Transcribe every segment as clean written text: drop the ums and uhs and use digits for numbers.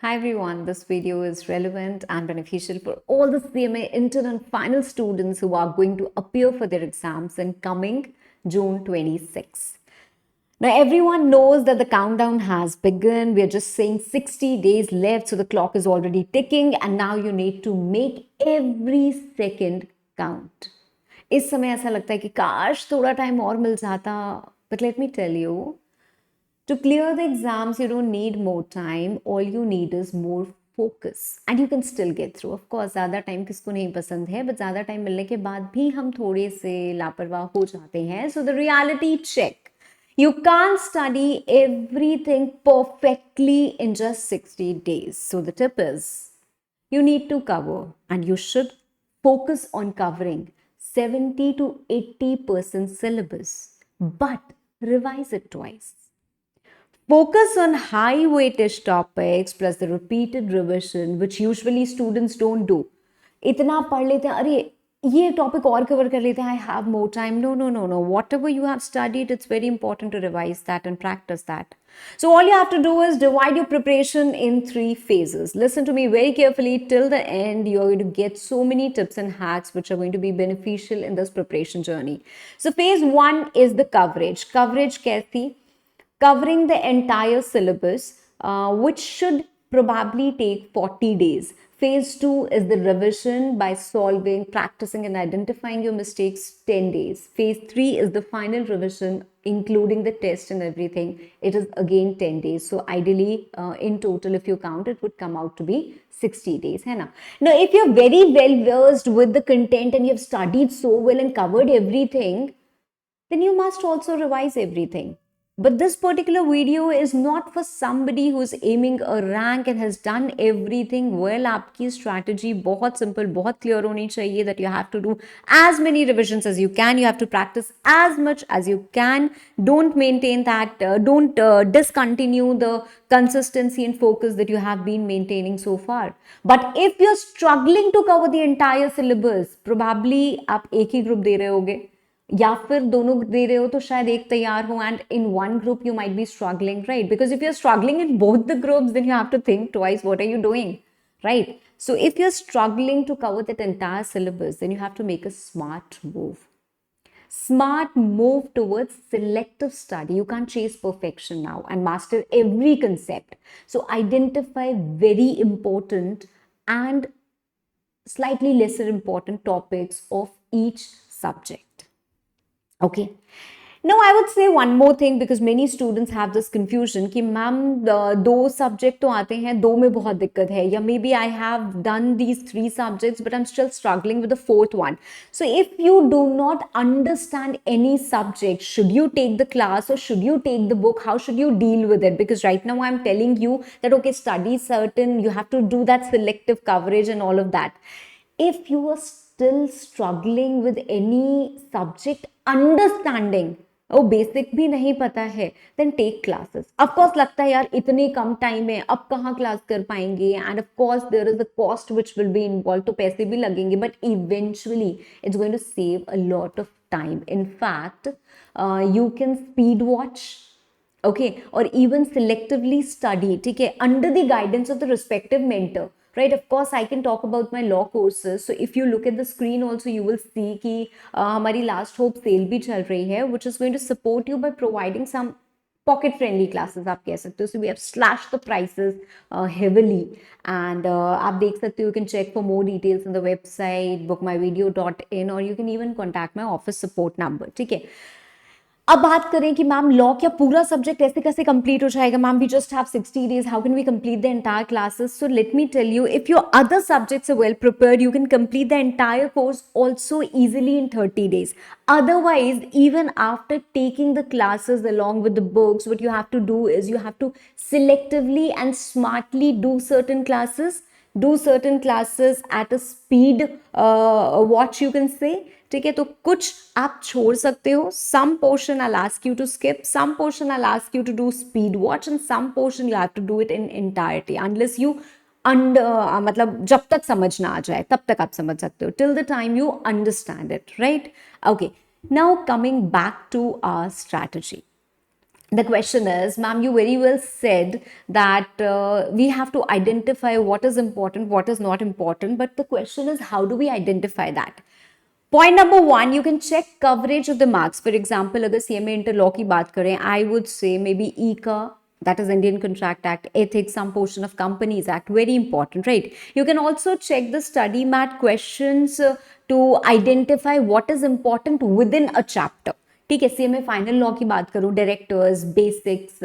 Hi everyone, this video is relevant and beneficial for all the CMA intern and final students who are going to appear for their exams in coming June 26. Now everyone knows that the countdown has begun. We are just saying 60 days left, so the clock is already ticking and now you need to make every second count. इस समय ऐसा लगता है कि काश थोड़ा time और मिल जाता, but let me tell you, to clear the exams, you don't need more time. All you need is more focus. And you can still get through. Of course, ज़्यादा टाइम किसको नहीं पसंद है, but ज़्यादा time मिलने के बाद भी हम थोड़े से लापरवाह हो जाते हैं. So the reality check. You can't study everything perfectly in just 60 days. So the tip is, you need to cover and you should focus on covering 70 to 80% syllabus, but revise it twice. Focus on high weightage topics plus the repeated revision, which usually students don't do. इतना पढ़ लेते हैं, अरे ये topic और cover कर लेते हैं, I have more time. No. Whatever you have studied, it's very important to revise that and practice that. So all you have to do is divide your preparation in 3 phases. Listen to me very carefully till the end. You're going to get so many tips and hacks which are going to be beneficial in this preparation journey. So phase 1 is the coverage. Coverage कैसी? Covering the entire syllabus, which should probably take 40 days. Phase 2 is the revision by solving, practicing, and identifying your mistakes 10 days. Phase 3 is the final revision, including the test and everything. It is again 10 days. So, ideally, in total, if you count, it would come out to be 60 days. Hai na? Now, if you're very well versed with the content and you've studied so well and covered everything, then you must also revise everything. But this particular video is not for somebody who's aiming a rank and has done everything well. आपकी strategy बहुत simple, बहुत clear होनी चाहिए that you have to do as many revisions as you can. You have to practice as much as you can. Don't maintain that. Don't discontinue the consistency and focus that you have been maintaining so far. But if you're struggling to cover the entire syllabus, probably आप एक ही group दे रहे होगे या फिर दोनों दे रहे हो तो शायद एक तैयार हो and in one group you might be struggling right because if you are struggling in both the groups then you have to think twice what are you doing right? So if you're struggling to cover that entire syllabus, then you have to make a smart move. Smart move towards selective study. You can't chase perfection now and master every concept. So identify very important and slightly lesser important topics of each subject. Okay. Now, I would say one more thing because many students have this confusion कि ma'am दो subject तो आते हैं दो में बहुत दिक्कत है या maybe I have done these 3 subjects but I'm still struggling with the 4th one. So if you do not understand any subject, should you take the class or should you take the book? How should you deal with it? Because right now I'm telling you that okay, study certain, you have to do that selective coverage and all of that. If you are still struggling with any subject understanding, ओ basic भी नहीं पता है, then take classes. Of course लगता है यार इतने कम time में अब कहाँ क्लास कर पाएंगे and of course there is the cost which will be involve, तो पैसे भी लगेंगे but eventually it's going to save a lot of time. In fact you can speed watch, okay, or even selectively study, ठीक है, under the guidance of the respective mentor, right? Of course I can talk about my law courses. So if you look at the screen also you will see कि हमारी last hope sale भी चल रही है, which is going to support you by providing some pocket friendly classes आप कह सकते हो. So we have slashed the prices heavily and आप देख सकते हो, you can check for more details on the website bookmyvideo.in or you can even contact my office support number, ठीक है. अब बात करें कि मैम लॉ क्या पूरा सब्जेक्ट ऐसे कैसे कंप्लीट हो जाएगा ma'am, we just have 60 days, how can we complete the entire classes? So let me tell you, if your other subjects are well prepared you can complete the entire course also easily in 30 days. Otherwise, even after taking the classes along with the books, what you have to do is you have to selectively and smartly do certain classes, at a speed watch you can say, ठीक है. तो कुछ आप छोड़ सकते हो, some portion I'll ask you to skip, some portion I'll ask you to do speed watch and some portion you have to do it in entirety unless you मतलब जब तक समझ ना आ जाए तब तक आप समझ सकते हो, till the time you understand it, right? Okay, now coming back to our strategy. The question is, ma'am, you very well said that we have to identify what is important, what is not important. But the question is, how do we identify that? Point number one, you can check coverage of the marks. For example, अगर CMA inter law की बात करें, I would say maybe ICA, that is Indian Contract Act, ethics, some portion of Companies Act, very important, right? You can also check the study mat questions to identify what is important within a chapter. ठीक है, CMA final law की बात करूं, directors, basics,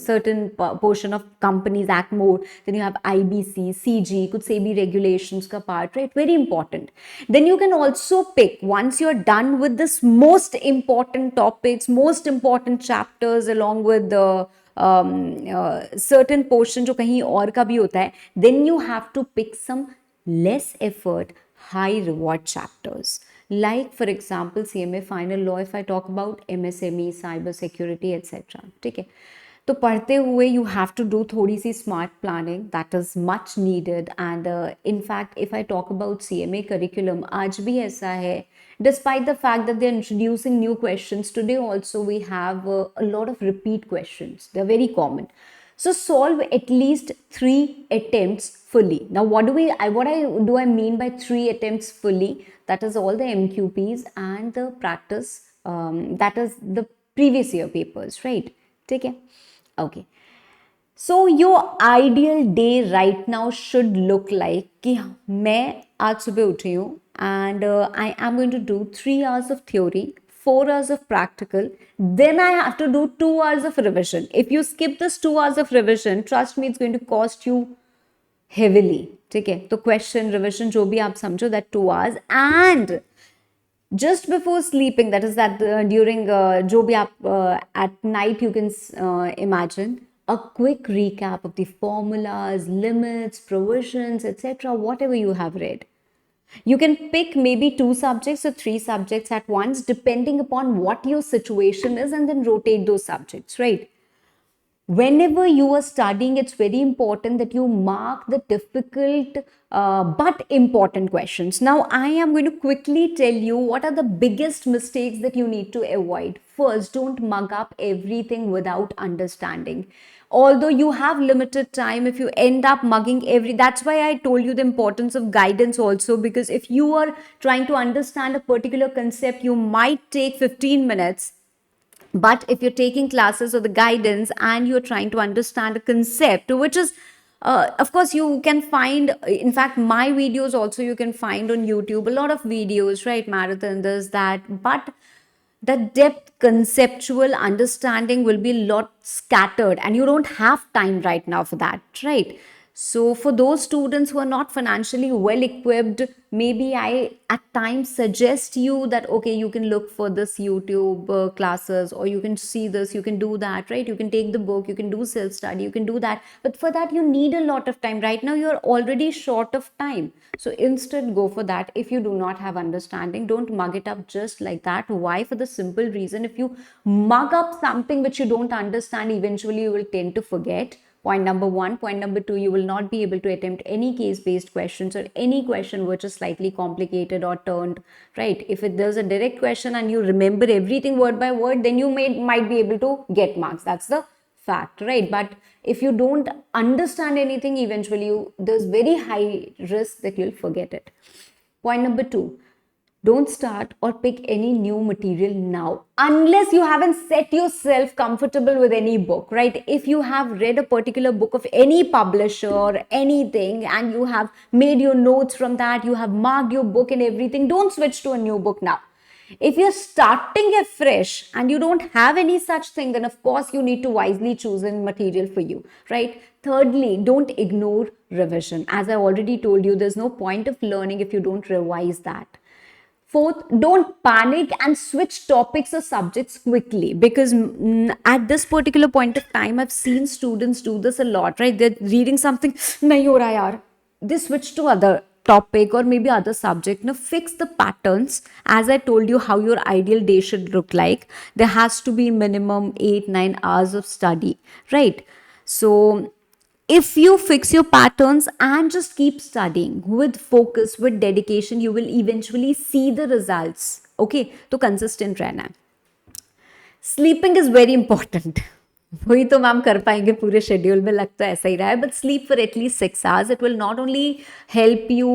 certain portion of companies act mode, then you have IBC, CG, कुछ SEBI regulations का part, right, very important. Then you can also pick, once you are done with this most important topics, most important chapters along with certain portion जो कहीं और का भी होता है, then you have to pick some less effort, high reward chapters. Like for example, CMA final law, if I talk about MSME, cyber security, etc. ठीक है, तो पढ़ते हुए you have to do थोड़ी सी smart planning, that is much needed. And in fact, if I talk about CMA curriculum, आज भी ऐसा है, despite the fact that they are introducing new questions, today also we have a lot of repeat questions. They are very common. So solve at least 3 attempts fully. Now, what do I mean by 3 attempts fully? That is all the MQPs and the practice. That is the previous year papers, right? Take care. Okay. So your ideal day right now should look like कि मैं आज सुबह उठी हूँ and I am going to do 3 hours of theory, 4 hours of practical, then I have to do 2 hours of revision. If you skip this 2 hours of revision, trust me, it's going to cost you heavily. ठीक है, तो question, revision जो भी आप समझो, that 2 hours. And just before sleeping, that is that during जो भी आप at night, you can imagine a quick recap of the formulas, limits, provisions, etc., whatever you have read. You can pick maybe 2 subjects or 3 subjects at once, depending upon what your situation is, and then rotate those subjects, right? Whenever you are studying, it's very important that you mark the difficult but important questions. Now, I am going to quickly tell you what are the biggest mistakes that you need to avoid. First, don't mug up everything without understanding. Although you have limited time, if you end up mugging that's why I told you the importance of guidance also, because if you are trying to understand a particular concept, you might take 15 minutes. But if you're taking classes or the guidance and you're trying to understand a concept, which is, of course, you can find, in fact, my videos also you can find on YouTube, a lot of videos, right? Marathon, this, that, but the depth conceptual understanding will be a lot scattered and you don't have time right now for that, right? So for those students who are not financially well equipped, maybe I at times suggest you that, okay, you can look for this YouTube classes, or you can see this, you can do that, right? You can take the book, you can do self-study, you can do that. But for that, you need a lot of time. Right now, you're already short of time. So instead, go for that. If you do not have understanding, don't mug it up just like that. Why? For the simple reason, if you mug up something which you don't understand, eventually you will tend to forget. Point number one. Point number two, you will not be able to attempt any case-based questions or any question which is slightly complicated or turned, right? If there's a direct question and you remember everything word by word, then you might be able to get marks. That's the fact, right? But if you don't understand anything, eventually there's very high risk that you'll forget it. Point number two, don't start or pick any new material now unless you haven't set yourself comfortable with any book, right? If you have read a particular book of any publisher or anything and you have made your notes from that, you have marked your book and everything, don't switch to a new book now. If you're starting afresh and you don't have any such thing, then of course you need to wisely choose a material for you, right? Thirdly, don't ignore revision. As I already told you, there's no point of learning if you don't revise that. Fourth, don't panic and switch topics or subjects quickly, because at this particular point of time, I've seen students do this a lot, right? They're reading something, nahi ho raha yaar. They switch to other topic or maybe other subject. Now, fix the patterns. As I told you how your ideal day should look like, there has to be minimum 8-9 hours of study, right? So if you fix your patterns and just keep studying with focus, with dedication, you will eventually see the results. Okay, तो consistent रहना है. Sleeping is very important. वही तो ma'am कर पाएंगे पूरे schedule में, लगता है ऐसा ही रहा है. But sleep for at least 6 hours. It will not only help you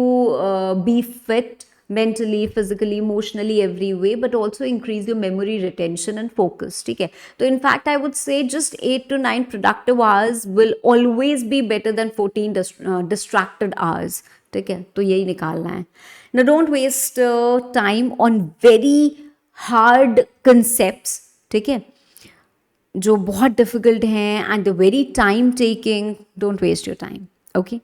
be fit mentally, physically, emotionally, every way, but also increase your memory retention and focus. ठीक है, तो in fact I would say just 8 to 9 productive hours will always be better than 14 distracted hours. ठीक है, तो यही निकालना है. Now don't waste time on very hard concepts. ठीक है, जो बहुत डिफिकल्ट हैं and very time taking. Don't waste your time. Okay,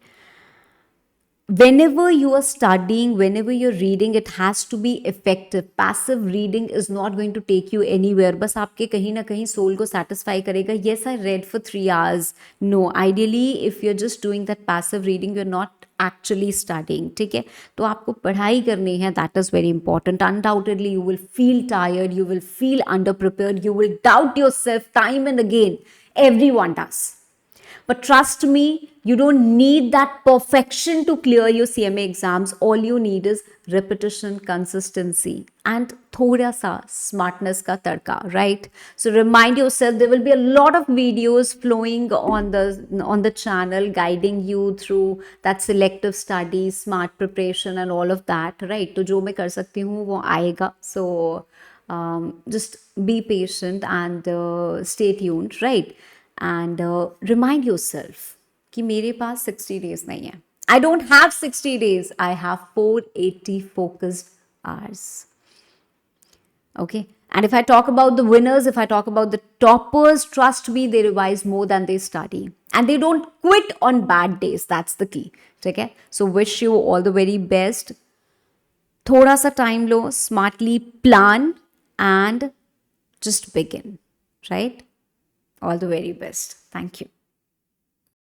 whenever you are studying, whenever you're reading, it has to be effective. Passive reading is not going to take you anywhere. बस आपके कहीं ना कहीं soul को satisfy करेगा. Yes, I read for 3 hours. No, ideally if you're just doing that passive reading, you're not actually studying. ठीक है, तो आपको पढ़ाई करनी है. That is very important. Undoubtedly you will feel tired, you will feel underprepared, you will doubt yourself time and again. Everyone does. But trust me, you don't need that perfection to clear your CMA exams. All you need is repetition, consistency, and thoda sa smartness ka tadka, right? So remind yourself, there will be a lot of videos flowing on the channel guiding you through that selective study, smart preparation, and all of that, right? तो जो मैं कर सकती हूँ वो आएगा. So just be patient and stay tuned, right? And remind yourself कि मेरे पास 60 days नहीं है. I don't have 60 days. I have 480 focused hours. Okay. And if I talk about the winners, if I talk about the toppers, trust me, they revise more than they study. And they don't quit on bad days. That's the key. Okay. So wish you all the very best. थोड़ा सा time low, smartly plan and just begin. Right? All the very best. Thank you.